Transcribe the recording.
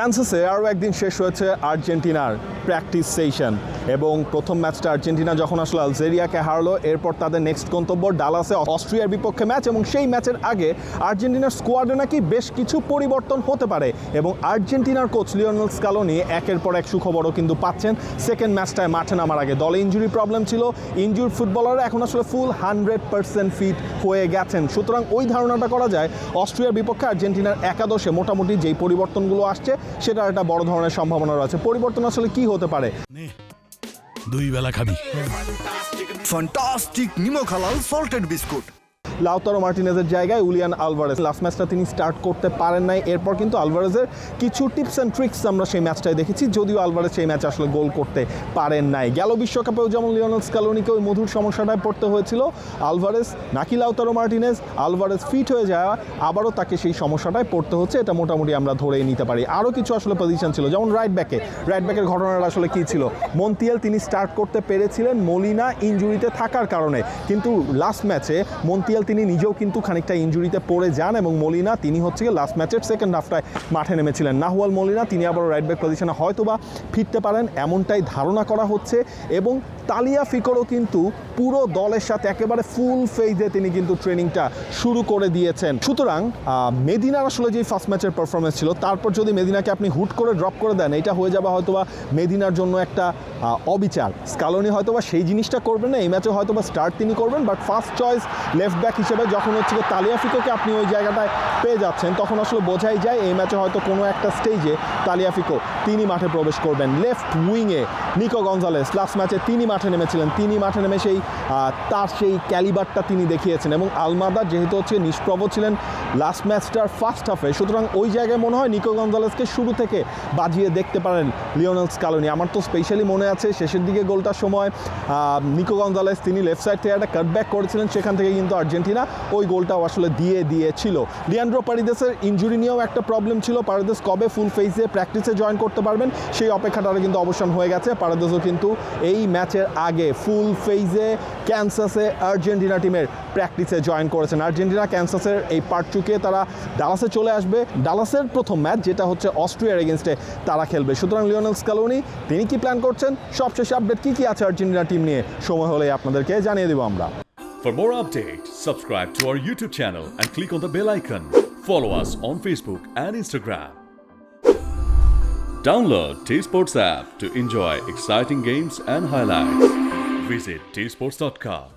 কানসাসে আরও একদিন শেষ হয়েছে আর্জেন্টিনার প্র্যাকটিস সেশন এবং প্রথম ম্যাচটা আর্জেন্টিনা যখন আসলে আলজেরিয়াকে হারলো এরপর তাদের নেক্সট গন্তব্য ডালাসে অস্ট্রিয়ার বিপক্ষে ম্যাচ এবং সেই ম্যাচের আগে আর্জেন্টিনার স্কোয়াডে নাকি বেশ কিছু পরিবর্তন হতে পারে এবং আর্জেন্টিনার কোচ লিওনেল স্কালোনি একের পর এক সুখবরও কিন্তু পাচ্ছেন। সেকেন্ড ম্যাচটায় মাঠে নামার আগে দলে ইনজুরি প্রবলেম ছিল, ইনজুর্ড ফুটবলাররা এখন আসলে ফুল 100% ফিট হয়ে গেছেন। সুতরাং ওই ধারণাটা করা যায় অস্ট্রিয়ার বিপক্ষে আর্জেন্টিনার একাদশে মোটামুটি যেই পরিবর্তনগুলো আসছে সেটার একটা বড় ধরনের সম্ভাবনা রয়েছে। পরিবর্তন আসলে কি হতে পারে? দুই বেলা খাবি ফ্যান্টাস্টিক নিমো খালাল সল্টেড বিস্কুট। লাউতারো মার্টিনেজের জায়গায় উলিয়ান আলভারেজ লাস্ট ম্যাচটা তিনি স্টার্ট করতে পারেন নাই। এরপর কিন্তু আলভারেজের কিছু টিপস অ্যান্ড ট্রিক্স আমরা সেই ম্যাচটায় দেখেছি, যদিও আলভারেজ সেই ম্যাচে আসলে গোল করতে পারেন নাই। গেল বিশ্বকাপেও যেমন লিওনেল স্কালোনিকে ওই মধুর সমস্যাটায় পড়তে হয়েছিল, আলভারেজ নাকি লাউতারো মার্টিনেজ আলভারেজ ফিট হয়ে যাওয়া আবারও তাকে সেই সমস্যাটায় পড়তে হচ্ছে, এটা মোটামুটি আমরা ধরেই নিতে পারি। আরও কিছু আসলে পজিশন ছিল, যেমন রাইট ব্যাকের ঘটনাটা আসলে কী ছিল? মন্তিয়াল তিনি স্টার্ট করতে পেরেছিলেন মলিনা ইনজুরিতে থাকার কারণে, কিন্তু লাস্ট ম্যাচে মন্তিয়াল তিনি নিজেও কিন্তু খানিকটা ইনজুরিতে পড়ে যান এবং মলিনা তিনি হচ্ছে লাস্ট ম্যাচের সেকেন্ড হাফটায় মাঠে নেমেছিলেন। নাহুয়াল মলিনা তিনি আবার রাইট ব্যাক পজিশনে হয়তোবা ফিরতে পারেন এমনটাই ধারণা করা হচ্ছে এবং তালিয়াফিকোরও কিন্তু পুরো দলের সাথে একেবারে ফুল ফেজে তিনি কিন্তু ট্রেনিংটা শুরু করে দিয়েছেন। সুতরাং মেদিনার আসলে যে ফার্স্ট ম্যাচের পারফরমেন্স ছিল তারপর যদি মেদিনাকে আপনি হুট করে ড্রপ করে দেন এটা হয়ে যাবে হয়তোবা মেদিনার জন্য একটা অবিচার। স্কালোনি হয়তোবা সেই জিনিসটা করবেন না, এই ম্যাচে হয়তোবা স্টার্ট তিনি করবেন, but first choice left back হিসেবে যখন হচ্ছে তালিয়াফিকোকে আপনি ওই জায়গাটায় পেয়ে যাচ্ছেন তখন আসলে বোঝাই যায় এই ম্যাচে হয়তো কোনো একটা স্টেজে তালিয়াফিকো তিনি মাঠে প্রবেশ করবেন। লেফট উইংয়ে নিকো গঞ্জালেস লাস্ট ম্যাচে তিনি মাঠে নেমেছিলেন, তিনি মাঠে নেমে তার সেই ক্যালিবারটা তিনি দেখিয়েছেন এবং আলমাদা যেহেতু হচ্ছে নিষ্প্রভ ছিলেন লাস্ট ম্যাচটার ফার্স্ট হাফে, সুতরাং ওই জায়গায় মনে হয় নিকো গঞ্জালেসকে শুরু থেকে বাজিয়ে দেখতে পারেন লিওনেল স্কালোনি। আমার তো স্পেশালি মনে আছে শেষের দিকে গোলটার সময় নিকো গঞ্জালেস তিনি লেফট সাইড থেকে একটা কাটব্যাক করেছিলেন, সেখান থেকে কিন্তু আর্জেন্টিনা ওই গোলটাও আসলে দিয়েছিল। লিয়ান্ড্রো পারেদেসের ইনজুরি নিয়েও একটা প্রবলেম ছিল, পারেদেস কবে ফুল ফেজে প্র্যাকটিসে জয়েন করতে পারবেন সেই অপেক্ষাটা কিন্তু অবসান হয়ে গেছে। পারেদেসও কিন্তু এই ম্যাচের আগে ফুল ফেজে ক্যানসাসে আর্জেন্টিনা টিমের প্র্যাকটিসে জয়েন করেছেন। আর্জেন্টিনা ক্যানসাসের এই পার্ট চুকিয়ে তারা ডালাসে চলে আসবে, ডালাসের প্রথম ম্যাচ যেটা হচ্ছে অস্ট্রিয়ার এগেনস্টে তারা খেলবে। সুতরাং লিওনেল স্কালোনি তিনি কি প্ল্যান করছেন, সবশেষে আপডেট কি আছে আর্জেন্টিনা টিম নিয়ে সময় হলে আপনাদেরকে জানিয়ে দেবো আমরা। For more updates, subscribe to our YouTube channel and click on the bell icon. Follow us on Facebook and Instagram. Download T-Sports app to enjoy exciting games and highlights. Visit tsports.com.